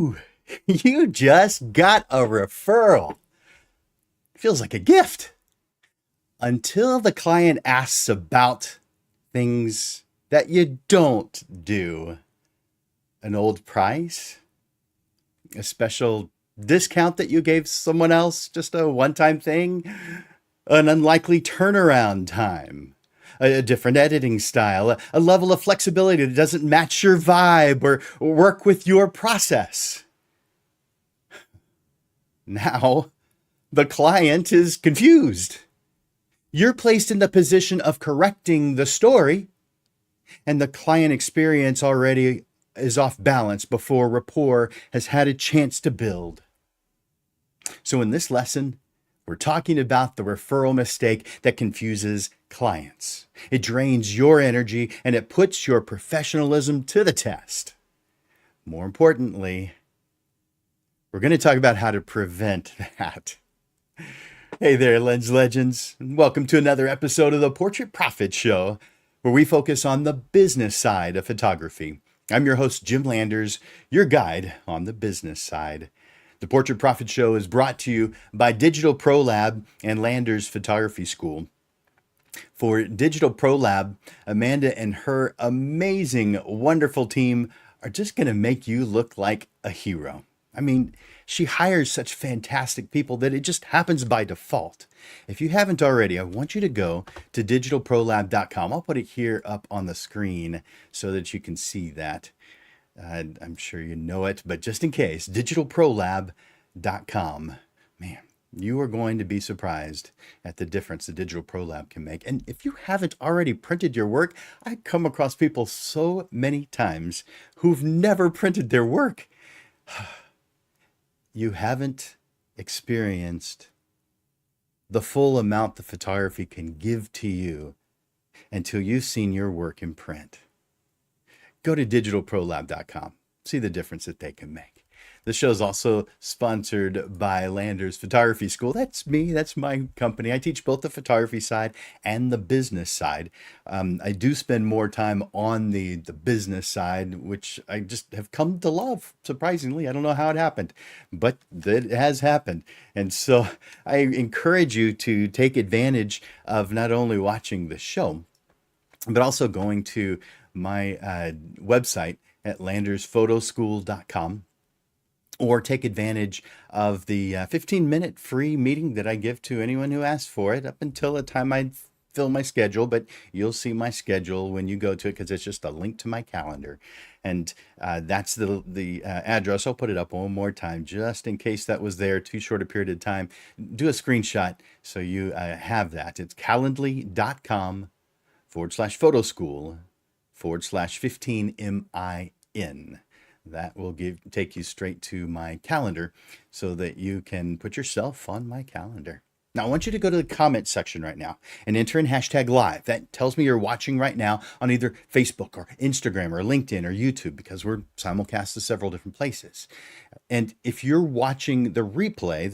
Woo! You just got a referral. Feels like a gift. Until the client asks about things that you don't do. An old price? A special discount that you gave someone else? Just a one-time thing? An unlikely turnaround time? A different editing style? A level of flexibility that doesn't match your vibe or work with your process? Now, the client is confused. You're placed in the position of correcting the story, and the client experience already is off balance before rapport has had a chance to build. So in this lesson, we're talking about the referral mistake that confuses clients. It drains your energy and it puts your professionalism to the test. More importantly, we're going to talk about how to prevent that. Hey there, Lens Legends, and welcome to another episode of the Portrait Profit Show, where we focus on the business side of photography. I'm your host, Jim Landers, your guide on the business side. The Portrait Profit Show is brought to you by Digital Pro Lab and Landers Photography School. For Digital Pro Lab, Amanda and her amazing, wonderful team are just going to make you look like a hero. I mean, she hires such fantastic people that it just happens by default. If you haven't already, I want you to go to digitalprolab.com. I'll put it here up on the screen so that you can see that. I'm sure you know it, but just in case, digitalprolab.com. Man, you are going to be surprised at the difference the Digital Pro Lab can make. And if you haven't already printed your work, I come across people so many times who've never printed their work. You haven't experienced the full amount the photography can give to you until you've seen your work in print. Go to digitalprolab.com. See the difference that they can make. The show is also sponsored by Landers Photography School. That's me. That's my company. I teach both the photography side and the business side. I do spend more time on the business side, which I just have come to love, surprisingly. I don't know how it happened, but it has happened. And so I encourage you to take advantage of not only watching the show, but also going to my website at landersphotoschool.com. Or take advantage of the 15-minute free meeting that I give to anyone who asks for it up until the time I fill my schedule. But you'll see my schedule when you go to it because it's just a link to my calendar. And that's the address. I'll put it up one more time just in case that was there too short a period of time. Do a screenshot so you have that. It's calendly.com/photoschool/15MIN. That will take you straight to my calendar so that you can put yourself on my calendar. Now, I want you to go to the comment section right now and enter in hashtag live. That tells me you're watching right now on either Facebook or Instagram or LinkedIn or YouTube because we're simulcast to several different places. And if you're watching the replay,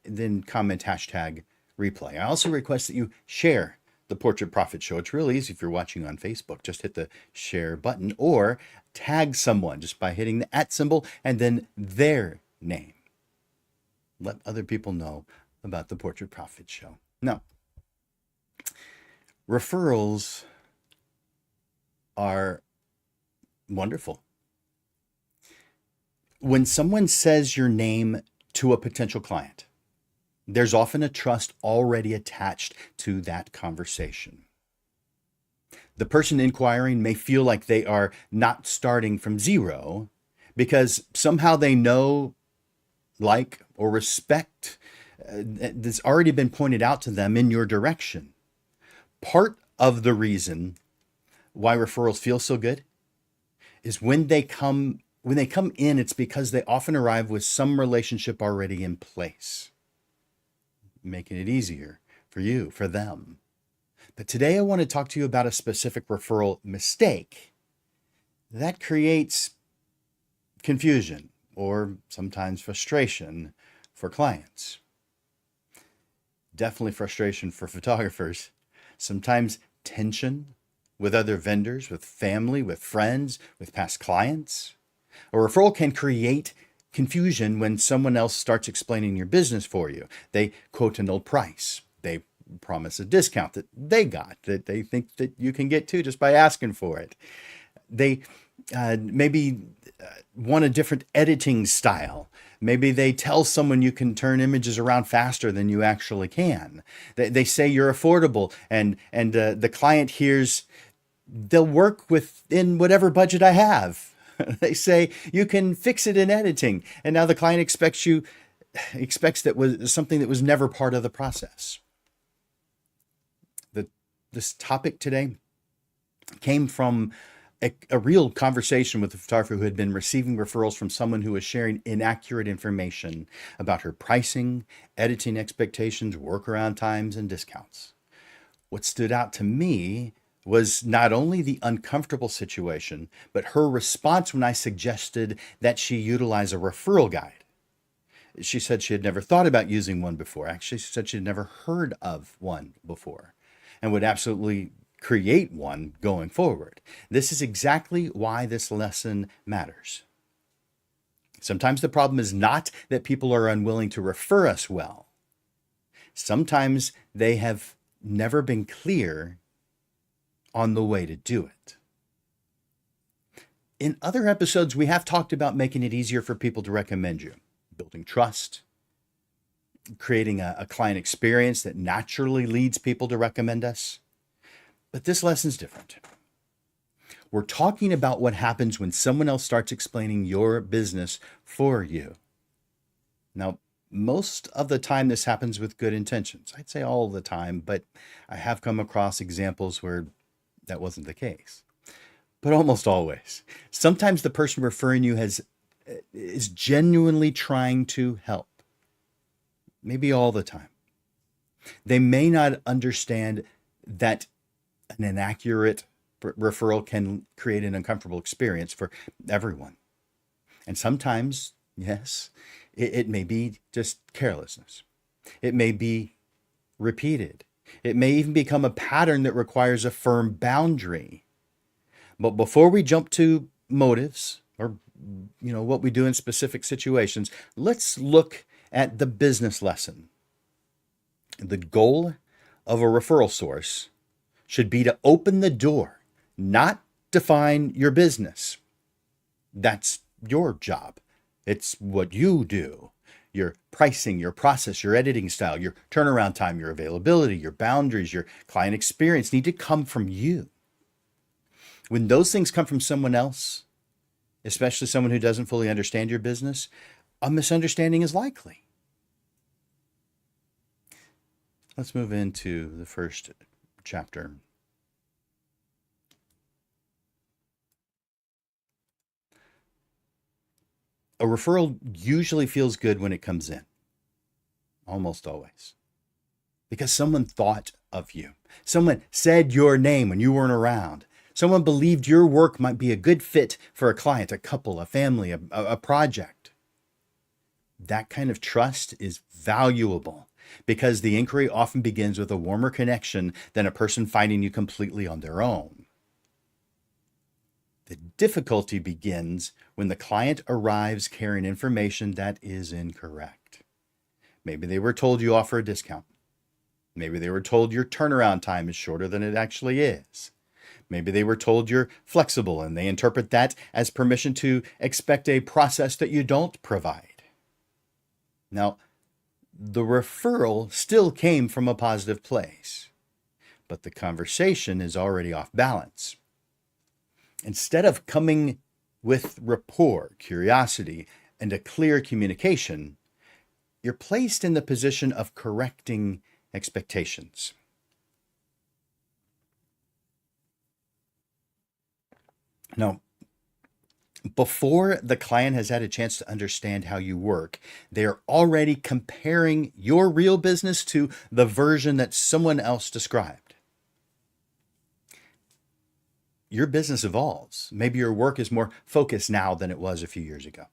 then comment hashtag replay. I also request that you share the Portrait Profit Show. It's real easy if you're watching on Facebook. Just hit the share button or tag someone just by hitting the @ symbol and then their name. Let other people know about the Portrait Profit Show. Now, referrals are wonderful. When someone says your name to a potential client, there's often a trust already attached to that conversation. The person inquiring may feel like they are not starting from zero because somehow they know, like, or respect that's already been pointed out to them in your direction. Part of the reason why referrals feel so good is when they come in, it's because they often arrive with some relationship already in place, making it easier for you, for them. But today I want to talk to you about a specific referral mistake that creates confusion or sometimes frustration for clients. Definitely frustration for photographers. Sometimes tension with other vendors, with family, with friends, with past clients. A referral can create confusion when someone else starts explaining your business for you. They quote an old price. They promise a discount that they got, that they think that you can get to just by asking for it. They maybe want a different editing style. Maybe they tell someone you can turn images around faster than you actually can. They say you're affordable, and the client hears they'll work within whatever budget I have. They say you can fix it in editing, and now the client expects that was something that was never part of the process. This topic today came from a real conversation with a photographer who had been receiving referrals from someone who was sharing inaccurate information about her pricing, editing expectations, workaround times, and discounts. What stood out to me was not only the uncomfortable situation, but her response when I suggested that she utilize a referral guide. She said she had never thought about using one before. Actually, she said she had never heard of one before and would absolutely create one going forward. This is exactly why this lesson matters. Sometimes the problem is not that people are unwilling to refer us well. Sometimes they have never been clear on the way to do it. In other episodes, we have talked about making it easier for people to recommend you, building trust, creating a client experience that naturally leads people to recommend us. But this lesson's different. We're talking about what happens when someone else starts explaining your business for you. Now, most of the time this happens with good intentions. I'd say all the time, but I have come across examples where that wasn't the case. But almost always. Sometimes the person referring you is genuinely trying to help. Maybe all the time. They may not understand that an inaccurate referral can create an uncomfortable experience for everyone. And sometimes, yes, it may be just carelessness. It may be repeated. It may even become a pattern that requires a firm boundary. But before we jump to motives or what we do in specific situations, let's look at the business lesson. The goal of a referral source should be to open the door, not define your business. That's your job. It's what you do. Your pricing, your process, your editing style, your turnaround time, your availability, your boundaries, your client experience need to come from you. When those things come from someone else, especially someone who doesn't fully understand your business, a misunderstanding is likely. Let's move into the first chapter. A referral usually feels good when it comes in, almost always, because someone thought of you. Someone said your name when you weren't around. Someone believed your work might be a good fit for a client, a couple, a family, a project. That kind of trust is valuable because the inquiry often begins with a warmer connection than a person finding you completely on their own. The difficulty begins when the client arrives carrying information that is incorrect. Maybe they were told you offer a discount. Maybe they were told your turnaround time is shorter than it actually is. Maybe they were told you're flexible and they interpret that as permission to expect a process that you don't provide. Now, the referral still came from a positive place, but the conversation is already off balance. Instead of coming with rapport, curiosity, and a clear communication, you're placed in the position of correcting expectations. Now, before the client has had a chance to understand how you work, they're already comparing your real business to the version that someone else described. Your business evolves. Maybe your work is more focused now than it was a few years ago.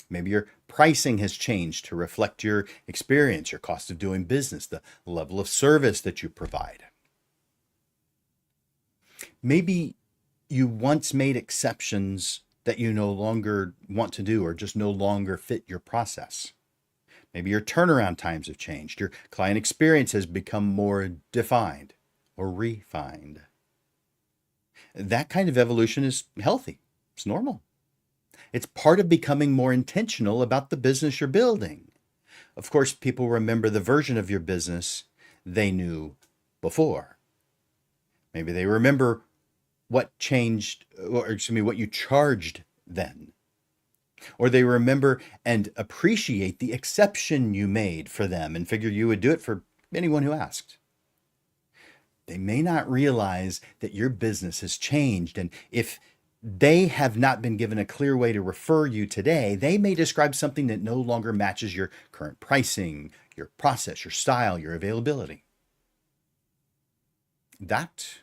Maybe your pricing has changed to reflect your experience, your cost of doing business, the level of service that you provide. Maybe you once made exceptions that you no longer want to do or just no longer fit your process. Maybe your turnaround times have changed. Your client experience has become more defined or refined. That kind of evolution is healthy. It's normal. It's part of becoming more intentional about the business you're building. Of course, people remember the version of your business they knew before. Maybe they remember what changed, or excuse me, what you charged then. Or they remember and appreciate the exception you made for them and figure you would do it for anyone who asked. They may not realize that your business has changed, and if they have not been given a clear way to refer you today, they may describe something that no longer matches your current pricing, your process, your style, your availability. That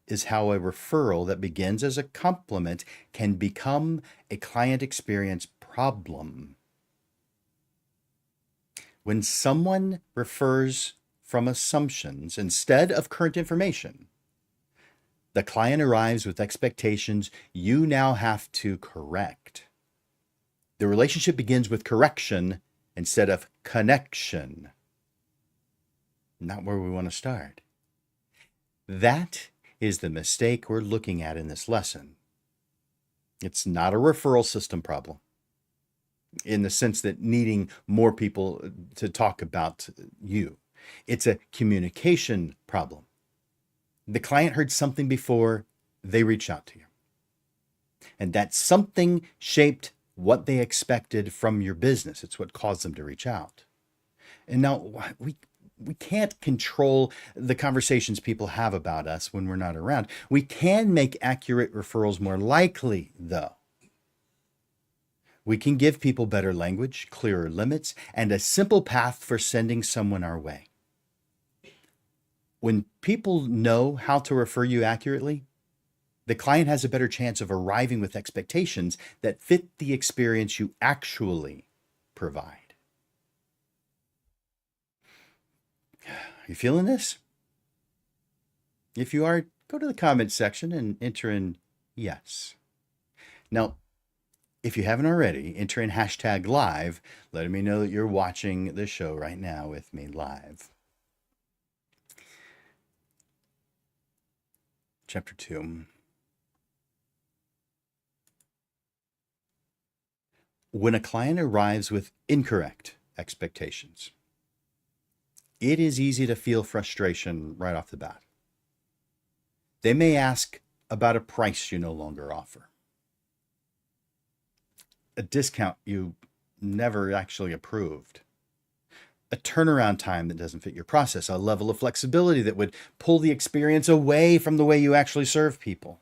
is how a referral that begins as a compliment can become a client experience problem. When someone refers from assumptions instead of current information, the client arrives with expectations you now have to correct. The relationship begins with correction instead of connection. Not where we want to start. That is the mistake we're looking at in this lesson. It's not a referral system problem in the sense that needing more people to talk about you. It's a communication problem. The client heard something before they reached out to you. And that something shaped what they expected from your business. It's what caused them to reach out. And now we can't control the conversations people have about us when we're not around. We can make accurate referrals more likely, though. We can give people better language, clearer limits, and a simple path for sending someone our way. When people know how to refer you accurately, the client has a better chance of arriving with expectations that fit the experience you actually provide. You feeling this? If you are, go to the comments section and enter in yes. Now, if you haven't already, enter in hashtag live, letting me know that you're watching the show right now with me live. Chapter 2. When a client arrives with incorrect expectations, it is easy to feel frustration right off the bat. They may ask about a price you no longer offer, a discount you never actually approved, a turnaround time that doesn't fit your process, a level of flexibility that would pull the experience away from the way you actually serve people.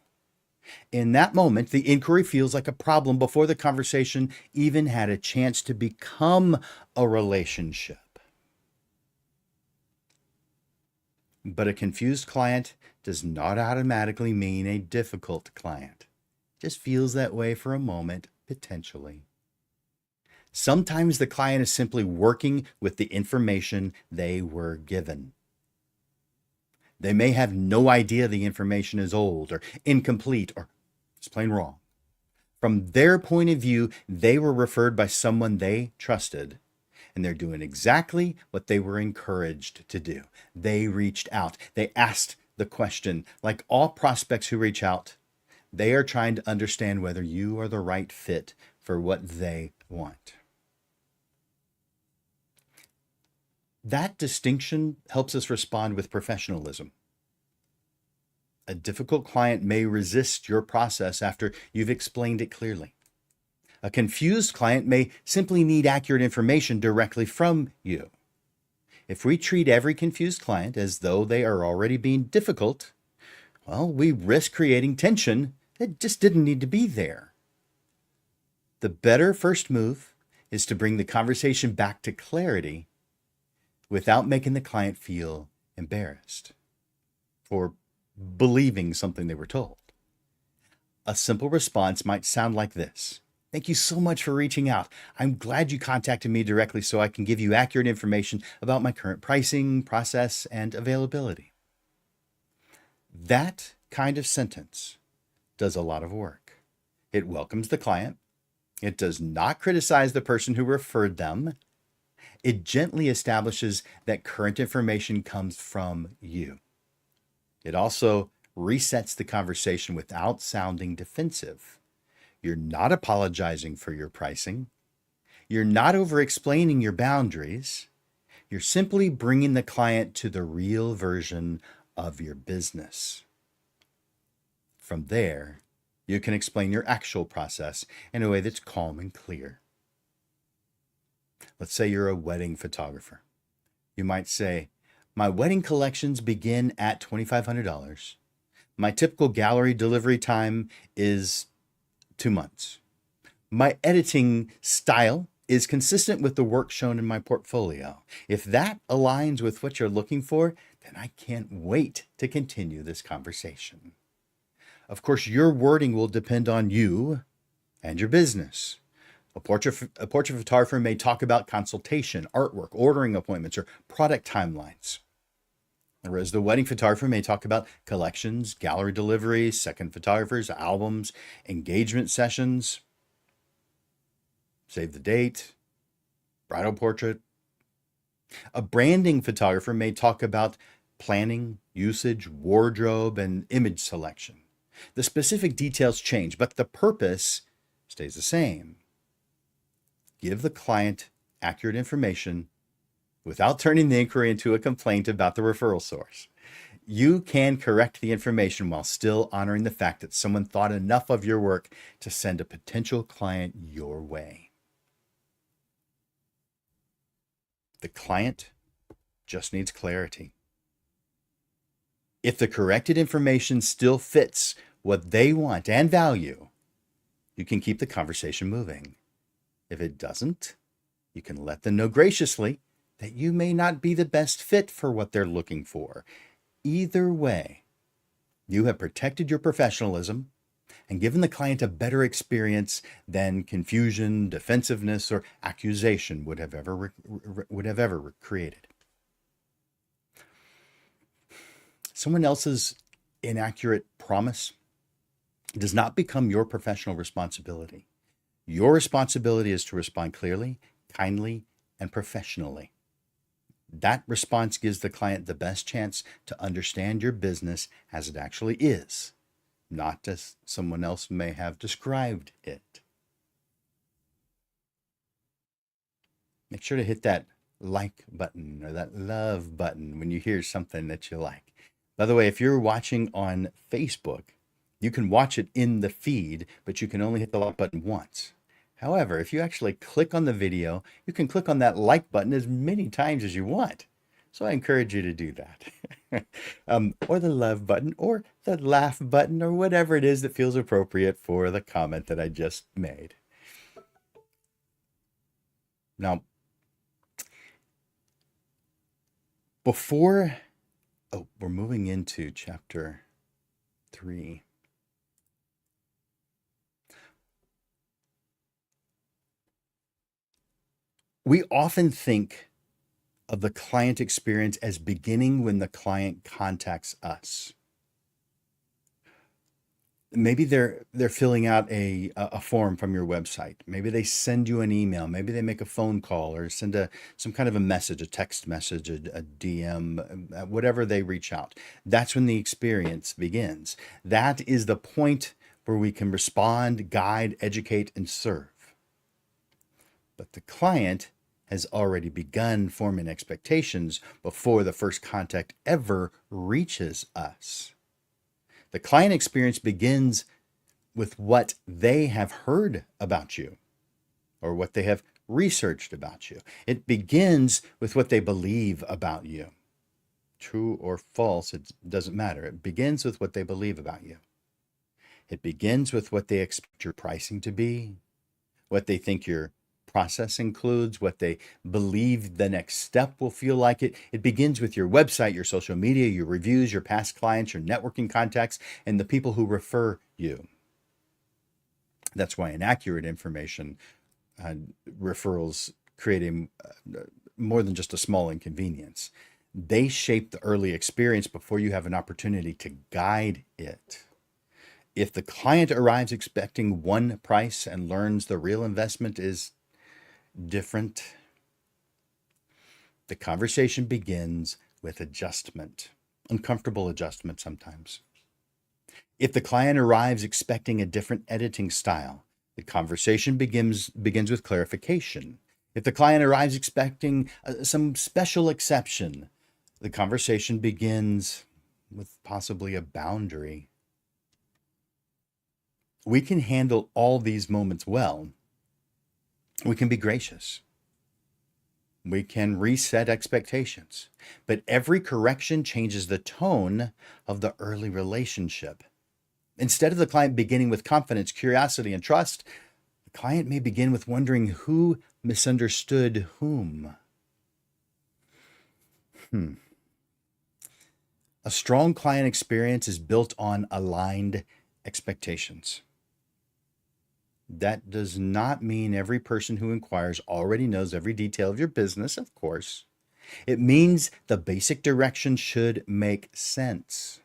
In that moment, the inquiry feels like a problem before the conversation even had a chance to become a relationship. But a confused client does not automatically mean a difficult client. It just feels that way for a moment, potentially. Sometimes the client is simply working with the information they were given. They may have no idea the information is old or incomplete or just plain wrong. From their point of view, they were referred by someone they trusted, and they're doing exactly what they were encouraged to do. They reached out. They asked the question. Like all prospects who reach out, they are trying to understand whether you are the right fit for what they want. That distinction helps us respond with professionalism. A difficult client may resist your process after you've explained it clearly. A confused client may simply need accurate information directly from you. If we treat every confused client as though they are already being difficult, well, we risk creating tension that just didn't need to be there. The better first move is to bring the conversation back to clarity without making the client feel embarrassed or believing something they were told. A simple response might sound like this. Thank you so much for reaching out. I'm glad you contacted me directly so I can give you accurate information about my current pricing, process, and availability. That kind of sentence does a lot of work. It welcomes the client. It does not criticize the person who referred them. It gently establishes that current information comes from you. It also resets the conversation without sounding defensive. You're not apologizing for your pricing. You're not over-explaining your boundaries. You're simply bringing the client to the real version of your business. From there, you can explain your actual process in a way that's calm and clear. Let's say you're a wedding photographer. You might say, my wedding collections begin at $2,500. My typical gallery delivery time is 2 months. My editing style is consistent with the work shown in my portfolio. If that aligns with what you're looking for, then I can't wait to continue this conversation. Of course, your wording will depend on you and your business. A portrait photographer may talk about consultation, artwork, ordering appointments, or product timelines. Whereas the wedding photographer may talk about collections, gallery deliveries, second photographers, albums, engagement sessions, save the date, bridal portrait. A branding photographer may talk about planning, usage, wardrobe, and image selection. The specific details change, but the purpose stays the same. Give the client accurate information without turning the inquiry into a complaint about the referral source. You can correct the information while still honoring the fact that someone thought enough of your work to send a potential client your way. The client just needs clarity. If the corrected information still fits what they want and value, you can keep the conversation moving. If it doesn't, you can let them know graciously that you may not be the best fit for what they're looking for. Either way, you have protected your professionalism and given the client a better experience than confusion, defensiveness, or accusation would have ever created. Someone else's inaccurate promise does not become your professional responsibility. Your responsibility is to respond clearly, kindly, and professionally. That response gives the client the best chance to understand your business as it actually is, not as someone else may have described it. Make sure to hit that like button or that love button when you hear something that you like. By the way, if you're watching on Facebook, you can watch it in the feed, but you can only hit the like button once. However, if you actually click on the video, you can click on that like button as many times as you want. So I encourage you to do that. Or the love button, or the laugh button, or whatever it is that feels appropriate for the comment that I just made. Now, we're moving into chapter 3. We often think of the client experience as beginning when the client contacts us. Maybe they're filling out a form from your website. Maybe they send you an email. Maybe they make a phone call or send some kind of a message, a text message, a DM, whatever they reach out. That's when the experience begins. That is the point where we can respond, guide, educate, and serve. But the client has already begun forming expectations before the first contact ever reaches us. The client experience begins with what they have heard about you or what they have researched about you. It begins with what they believe about you. True or false, it doesn't matter. It begins with what they believe about you. It begins with what they expect your pricing to be, what they think your process includes, what they believe the next step will feel like. It begins with your website, your social media, your reviews, your past clients, your networking contacts, and the people who refer you. That's why inaccurate information referrals create more than just a small inconvenience. They shape the early experience before you have an opportunity to guide it. If the client arrives expecting one price and learns the real investment is different, the conversation begins with adjustment, uncomfortable adjustment sometimes. If the client arrives expecting a different editing style, the conversation begins with clarification. If the client arrives expecting some special exception, the conversation begins with possibly a boundary. We can handle all these moments well. We can be gracious. We can reset expectations. But every correction changes the tone of the early relationship. Instead of the client beginning with confidence, curiosity, and trust, the client may begin with wondering who misunderstood whom. A strong client experience is built on aligned expectations. That does not mean every person who inquires already knows every detail of your business, of course. It means the basic direction should make sense.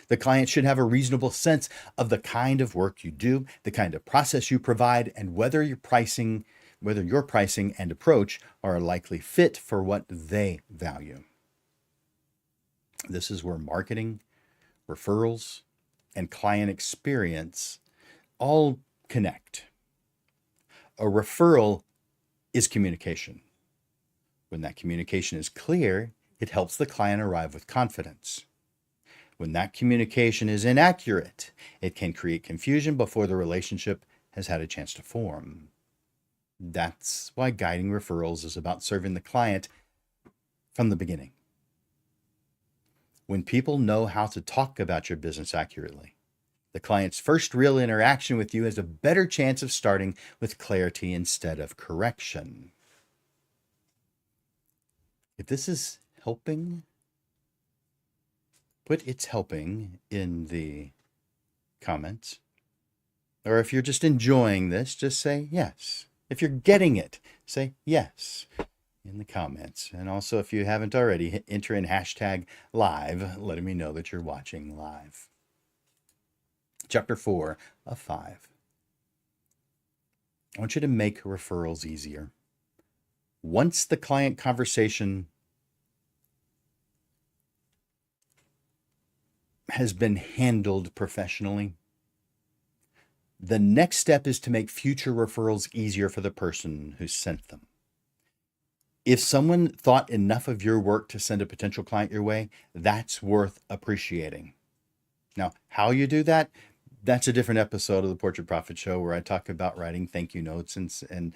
The client should have a reasonable sense of the kind of work you do, the kind of process you provide, and whether your pricing and approach are a likely fit for what they value. This is where marketing, referrals, and client experience all connect. A referral is communication. When that communication is clear, it helps the client arrive with confidence. When that communication is inaccurate, it can create confusion before the relationship has had a chance to form. That's why guiding referrals is about serving the client from the beginning. When people know how to talk about your business accurately, the client's first real interaction with you has a better chance of starting with clarity instead of correction. If this is helping, put "it's helping" in the comments. Or if you're just enjoying this, just say yes. If you're getting it, say yes in the comments. And also, if you haven't already, enter in hashtag live, letting me know that you're watching live. Chapter 4 of 5. I want you to make referrals easier. Once the client conversation has been handled professionally, the next step is to make future referrals easier for the person who sent them. If someone thought enough of your work to send a potential client your way, that's worth appreciating. Now, how you do that, that's a different episode of the Portrait Profit Show where I talk about writing thank you notes and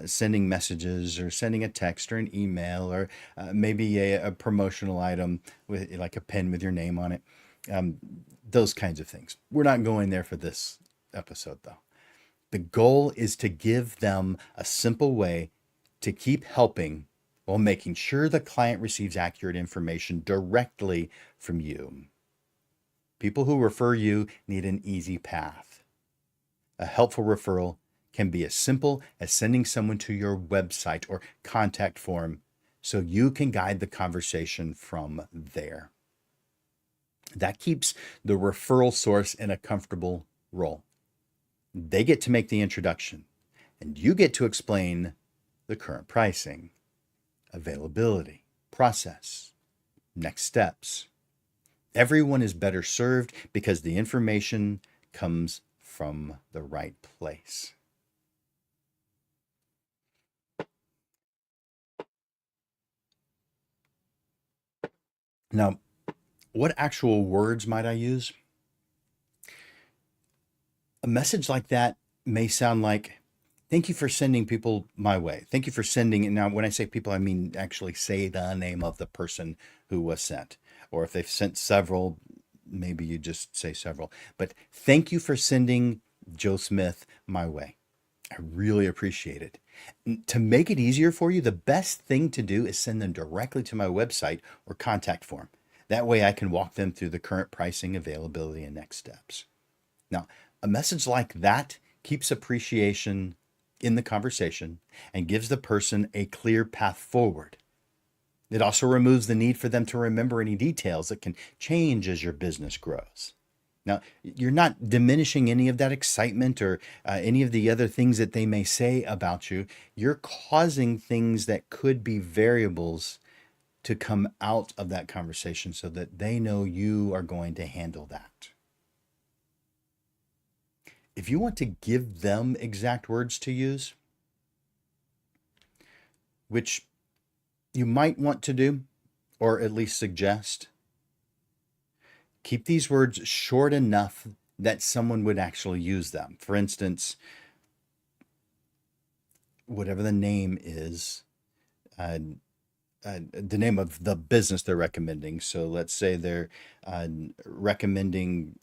sending messages or sending a text or an email or maybe a promotional item with like a pen with your name on it. Those kinds of things. We're not going there for this episode though. The goal is to give them a simple way to keep helping while making sure the client receives accurate information directly from you. People who refer you need an easy path. A helpful referral can be as simple as sending someone to your website or contact form so you can guide the conversation from there. That keeps the referral source in a comfortable role. They get to make the introduction, and you get to explain the current pricing, availability, process, next steps. Everyone is better served because the information comes from the right place. Now, what actual words might I use? A message like that may sound like, thank you for sending people my way. Thank you for sending. And now, when I say people, I mean actually say the name of the person who was sent. Or if they've sent several, maybe you just say several. But thank you for sending Joe Smith my way. I really appreciate it. To make it easier for you, the best thing to do is send them directly to my website or contact form. That way I can walk them through the current pricing, availability, and next steps. Now, a message like that keeps appreciation in the conversation and gives the person a clear path forward. It also removes the need for them to remember any details that can change as your business grows. Now, you're not diminishing any of that excitement or any of the other things that they may say about you. You're causing things that could be variables to come out of that conversation so that they know you are going to handle that. If you want to give them exact words to use, which you might want to do, or at least suggest, keep these words short enough that someone would actually use them. For instance, whatever the name is, the name of the business they're recommending. So let's say they're recommending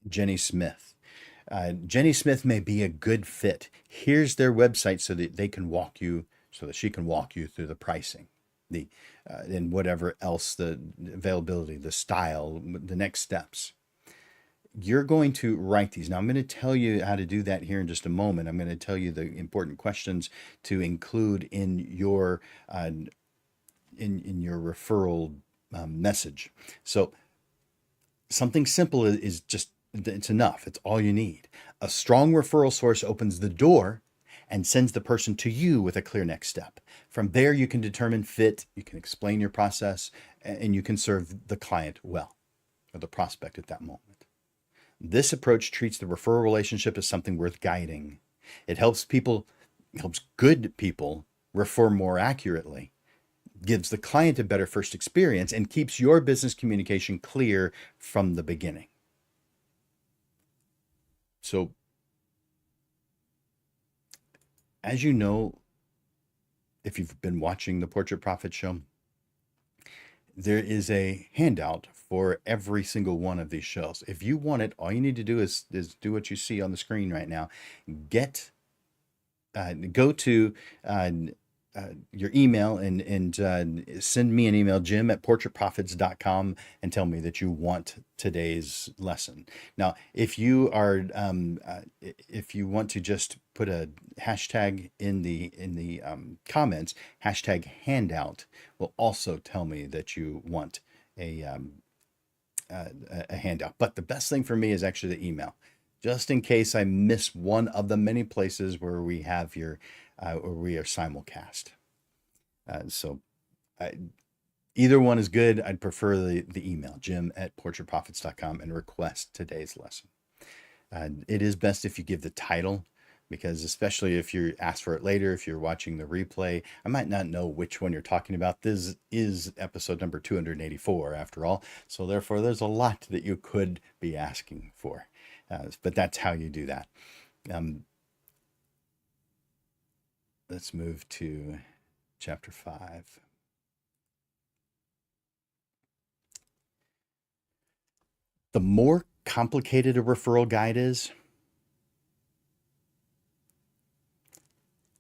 Jenny Smith. Jenny Smith may be a good fit. Here's their website so that she can walk you through the pricing, and whatever else, the availability, the style, the next steps. You're going to write these. Now, I'm going to tell you how to do that here in just a moment. I'm going to tell you the important questions to include in your referral message. So something simple is just, it's enough. It's all you need. A strong referral source opens the door and sends the person to you with a clear next step. From there, you can determine fit, you can explain your process, and you can serve the client well, or the prospect at that moment. This approach treats the referral relationship as something worth guiding. It helps good people refer more accurately, gives the client a better first experience, and keeps your business communication clear from the beginning. So, as you know, if you've been watching the Portrait Profit Show, there is a handout for every single one of these shows. If you want it, all you need to do is do what you see on the screen right now. Go to your email and send me an email, jim@portraitprofits.com, and tell me that you want today's lesson. Now, if you want to just put a hashtag in the comments, hashtag handout will also tell me that you want a handout. But the best thing for me is actually the email, just in case I miss one of the many places where we have where we are simulcast. Either one is good. I'd prefer the email, jim@portraitprofits.com, and request today's lesson. It is best if you give the title, because especially if you ask for it later, if you're watching the replay, I might not know which one you're talking about. This is episode number 284 after all. So therefore, there's a lot that you could be asking for. But that's how you do that. Let's move to chapter 5. The more complicated a referral guide is,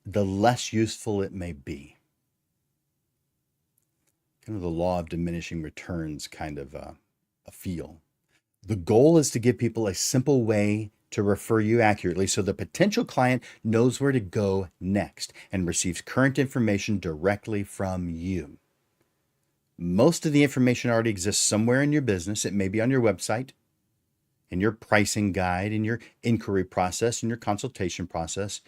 the less useful it may be. Kind of the law of diminishing returns kind of a feel. The goal is to give people a simple way to refer you accurately so the potential client knows where to go next and receives current information directly from you. Most of the information already exists somewhere in your business. It may be on your website, in your pricing guide, in your inquiry process, in your consultation process,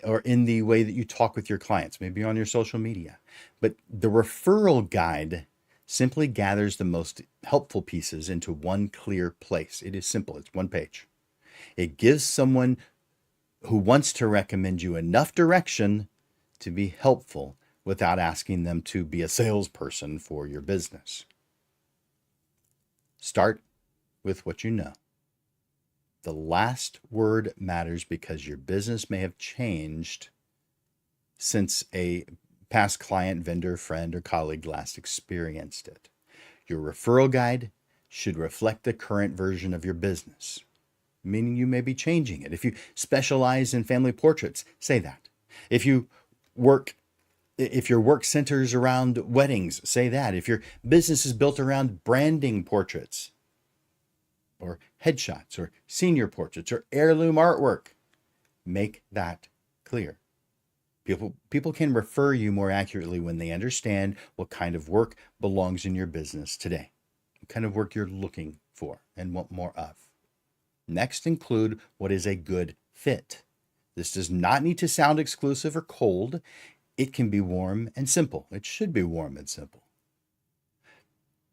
or in the way that you talk with your clients, maybe on your social media. But the referral guide simply gathers the most helpful pieces into one clear place. It is simple. It's one page. It gives someone who wants to recommend you enough direction to be helpful without asking them to be a salesperson for your business. Start with what you know. The last word matters because your business may have changed since a past client, vendor, friend, or colleague last experienced it. Your referral guide should reflect the current version of your business, meaning you may be changing it. If you specialize in family portraits, say that. If your work centers around weddings, say that. If your business is built around branding portraits, or headshots, or senior portraits, or heirloom artwork, make that clear. People can refer you more accurately when they understand what kind of work belongs in your business today. kind of work you're looking for and want more of. Next, include what is a good fit. This does not need to sound exclusive or cold. It can be warm and simple. It should be warm and simple.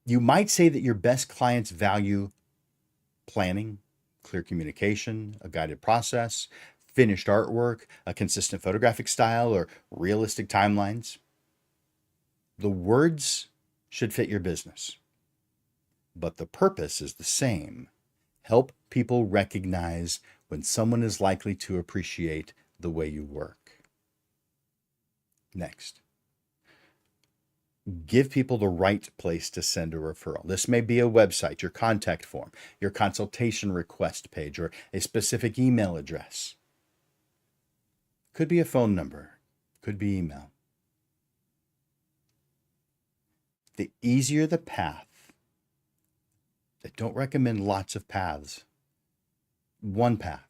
You might say that your best clients value planning, clear communication, a guided process, finished artwork, a consistent photographic style, or realistic timelines. The words should fit your business, but the purpose is the same. Help people recognize when someone is likely to appreciate the way you work. Next, give people the right place to send a referral. This may be a website, your contact form, your consultation request page, or a specific email address. Could be a phone number, could be email. The easier the path, I don't recommend lots of paths. One path,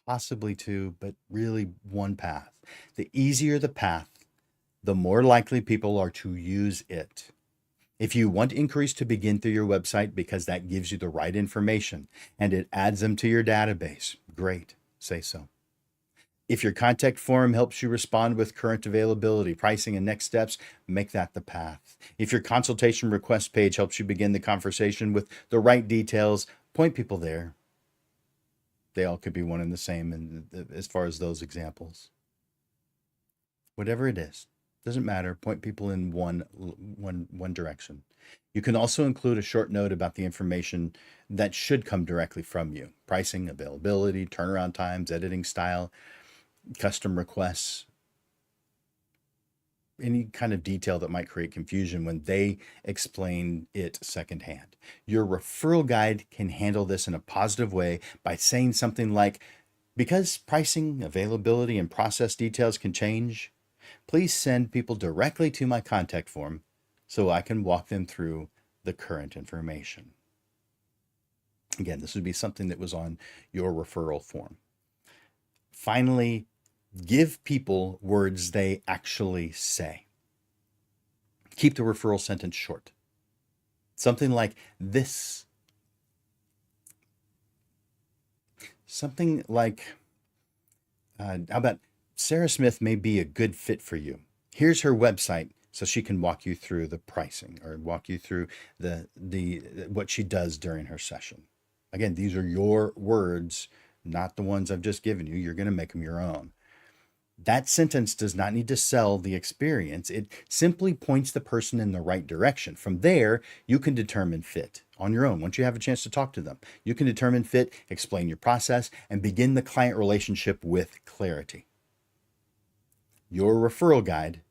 possibly two, but really one path. The easier the path, the more likely people are to use it. If you want inquiries to begin through your website because that gives you the right information and it adds them to your database, great, say so. If your contact form helps you respond with current availability, pricing, and next steps, make that the path. If your consultation request page helps you begin the conversation with the right details, point people there. They all could be one and the same as far as those examples. Whatever it is, doesn't matter. Point people in one direction. You can also include a short note about the information that should come directly from you. Pricing, availability, turnaround times, editing style, custom requests, any kind of detail that might create confusion when they explain it secondhand. Your referral guide can handle this in a positive way by saying something like, because pricing, availability, and process details can change, please send people directly to my contact form so I can walk them through the current information. Again, this would be something that was on your referral form. Finally, give people words they actually say. Keep the referral sentence short. Something like this. Something like, how about, Sarah Smith may be a good fit for you. Here's her website so she can walk you through the pricing or walk you through the what she does during her session. Again, these are your words, not the ones I've just given you. You're going to make them your own. That sentence does not need to sell the experience. It simply points the person in the right direction. From there, you can determine fit on your own. Once you have a chance to talk to them, you can determine fit, explain your process, and begin the client relationship with clarity. Your referral guide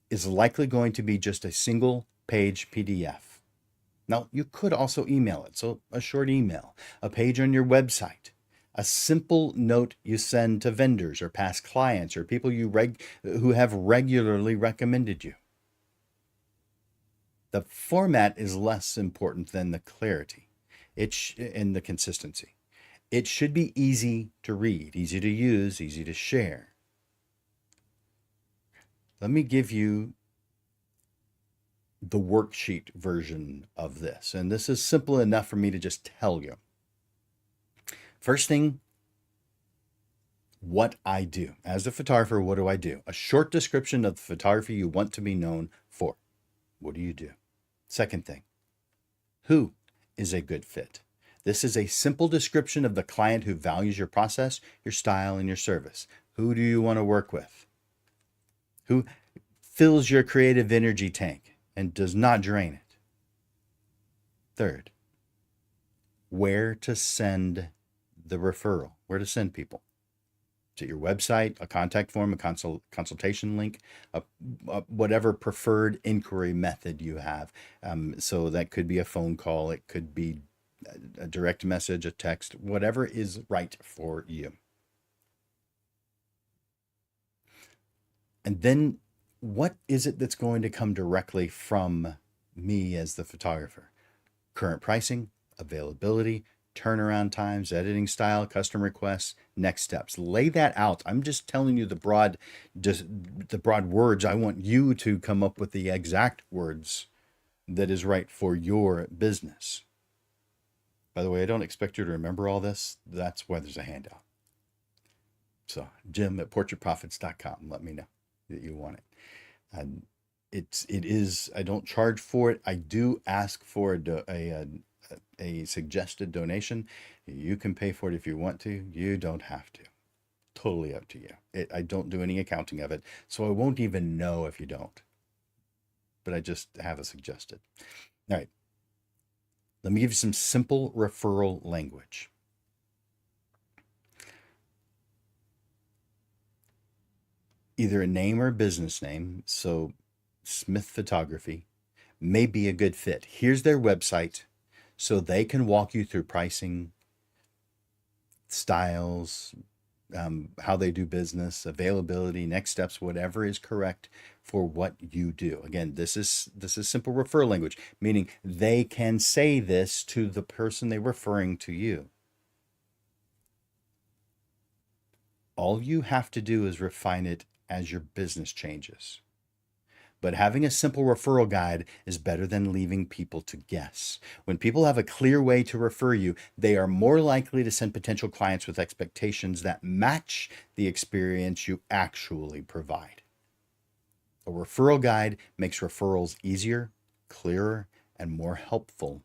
is likely going to be just a single page PDF. Now, you could also email it, so a short email, a page on your website, a simple note you send to vendors or past clients or people who have regularly recommended you. The format is less important than the clarity and the consistency. It should be easy to read, easy to use, easy to share. Let me give you the worksheet version of this. And this is simple enough for me to just tell you. First thing, what I do. As a photographer, what do I do? A short description of the photography you want to be known for. What do you do? Second thing, who is a good fit? This is a simple description of the client who values your process, your style, and your service. Who do you want to work with? Who fills your creative energy tank and does not drain it? Third, where to send the referral, where to send people. To your website, a contact form, a consultation link, whatever preferred inquiry method you have. So that could be a phone call, it could be a direct message, a text, whatever is right for you. And then what is it that's going to come directly from me as the photographer? Current pricing, availability, turnaround times, editing style, custom requests, next steps. Lay that out. I'm just telling you the broad words. I want you to come up with the exact words that is right for your business. By the way, I don't expect you to remember all this. That's why there's a handout. So Jim@portraitprofits.com. Let me know that you want it. And it is, I don't charge for it. I do ask for a suggested donation. You can pay for it if you want to. You don't have to. Totally up to you. I don't do any accounting of it, so I won't even know if you don't. But I just have a suggested. All right. Let me give you some simple referral language. Either a name or a business name. So Smith Photography may be a good fit. Here's their website so they can walk you through pricing, styles, how they do business, availability, next steps, whatever is correct for what you do. Again, this is simple referral language, meaning they can say this to the person they're referring to you. All you have to do is refine it as your business changes. But having a simple referral guide is better than leaving people to guess. When people have a clear way to refer you, they are more likely to send potential clients with expectations that match the experience you actually provide. A referral guide makes referrals easier, clearer, and more helpful.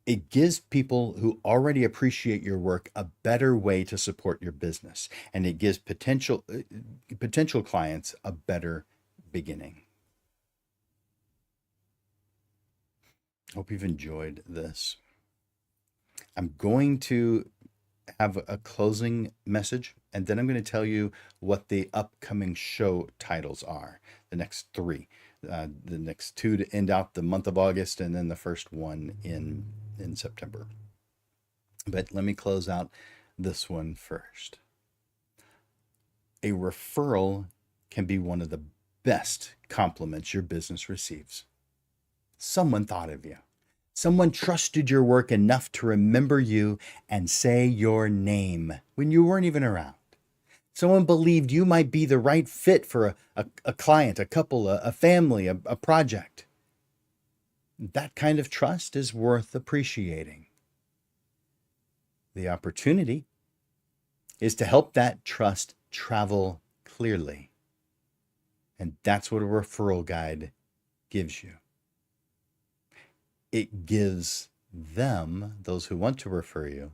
It gives people who already appreciate your work a better way to support your business, and it gives potential clients a better beginning. Hope you've enjoyed this. I'm going to have a closing message, and then I'm going to tell you what the upcoming show titles are, the next three. The next two to end out the month of August, and then the first one in September. But let me close out this one first. A referral can be one of the best compliments your business receives. Someone thought of you. Someone trusted your work enough to remember you and say your name when you weren't even around. Someone believed you might be the right fit for a client, a couple, a family, a project. That kind of trust is worth appreciating. The opportunity is to help that trust travel clearly. And that's what a referral guide gives you. It gives them, those who want to refer you,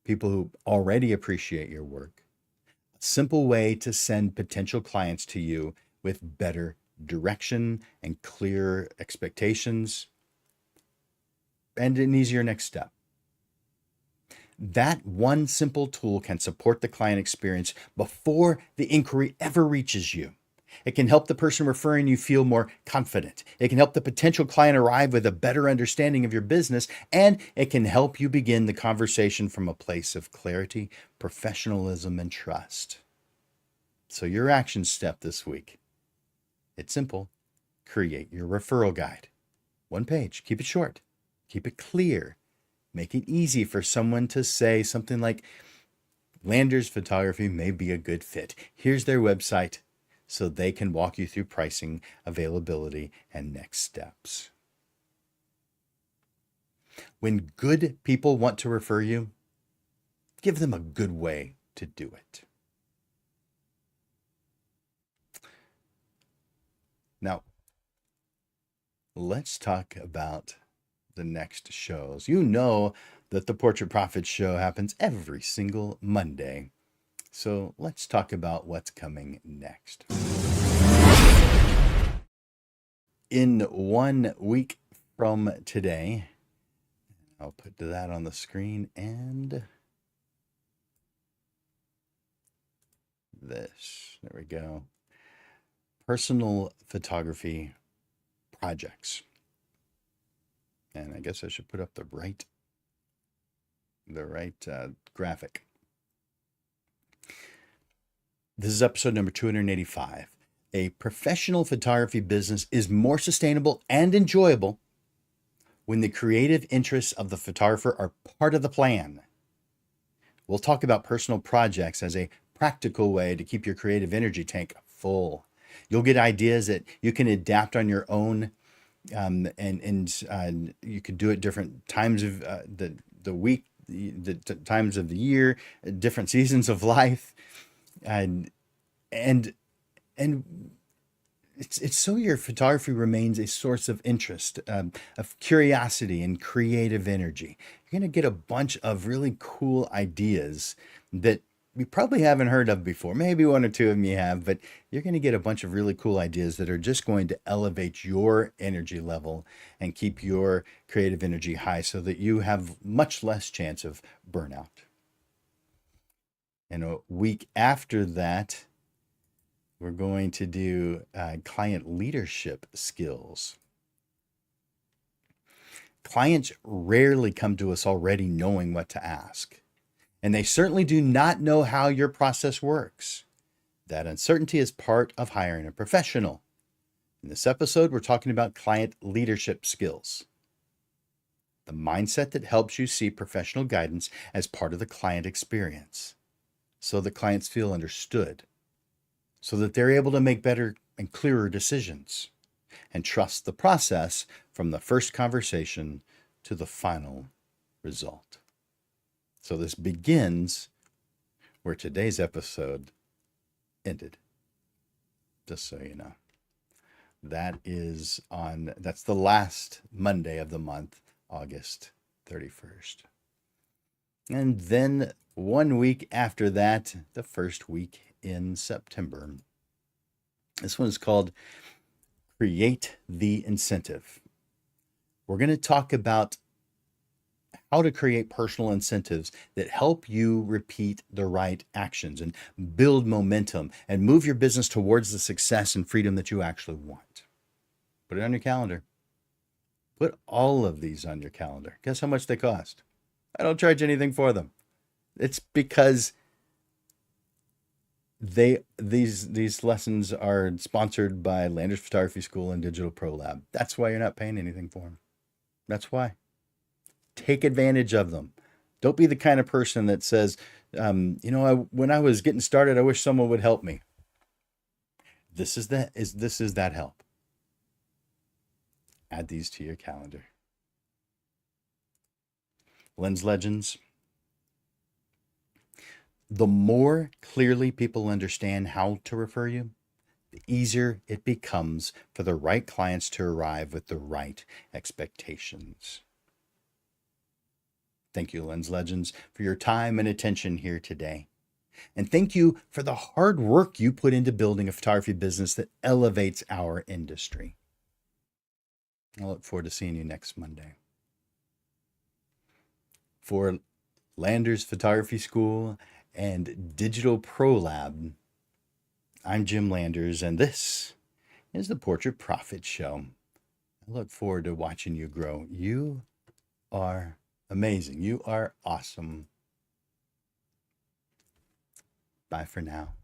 people who already appreciate your work, a simple way to send potential clients to you with better direction and clear expectations and an easier next step. That one simple tool can support the client experience before the inquiry ever reaches you. It can help the person referring you feel more confident. It can help the potential client arrive with a better understanding of your business, and it can help you begin the conversation from a place of clarity, professionalism, and trust. So your action step this week, it's simple. Create your referral guide. One page. Keep it short. Keep it clear. Make it easy for someone to say something like, Landers Photography may be a good fit. Here's their website, so they can walk you through pricing, availability, and next steps. When good people want to refer you, give them a good way to do it. Now, let's talk about the next shows. You know that the Portrait Profits show happens every single Monday. So let's talk about what's coming next. In 1 week from today, I'll put that on the screen, and this, there we go. Personal photography projects. And I guess I should put up the right graphic. This is episode number 285. A professional photography business is more sustainable and enjoyable when the creative interests of the photographer are part of the plan. We'll talk about personal projects as a practical way to keep your creative energy tank full. You'll get ideas that you can adapt on your own, you could do it different times of the week, the times of the year, different seasons of life, and and and it's so your photography remains a source of interest, of curiosity and creative energy. You're going to get a bunch of really cool ideas that you probably haven't heard of before. Maybe one or two of them you have, but you're going to get a bunch of really cool ideas that are just going to elevate your energy level and keep your creative energy high so that you have much less chance of burnout. And a week after that, we're going to do client leadership skills. Clients rarely come to us already knowing what to ask, and they certainly do not know how your process works. That uncertainty is part of hiring a professional. In this episode, we're talking about client leadership skills, the mindset that helps you see professional guidance as part of the client experience, so that clients feel understood, so that they're able to make better and clearer decisions and trust the process from the first conversation to the final result. So this begins where today's episode ended, just so you know. That's the last Monday of the month, August 31st. And then 1 week after that, the first week in September. This one is called Create the Incentive. We're going to talk about how to create personal incentives that help you repeat the right actions and build momentum and move your business towards the success and freedom that you actually want. Put it on your calendar. Put all of these on your calendar. Guess how much they cost? I don't charge anything for them. It's because these lessons are sponsored by Landers Photography School and Digital Pro Lab. That's why you're not paying anything for them. That's why. Take advantage of them. Don't be the kind of person that says, when I was getting started, I wish someone would help me. This is that help. Add these to your calendar. Lens Legends. The more clearly people understand how to refer you, the easier it becomes for the right clients to arrive with the right expectations. Thank you, Lens Legends, for your time and attention here today. And thank you for the hard work you put into building a photography business that elevates our industry. I look forward to seeing you next Monday. For Landers Photography School and Digital Pro Lab, I'm Jim Landers, and this is the Portrait Profit Show. I look forward to watching you grow. You are amazing. You are awesome. Bye for now.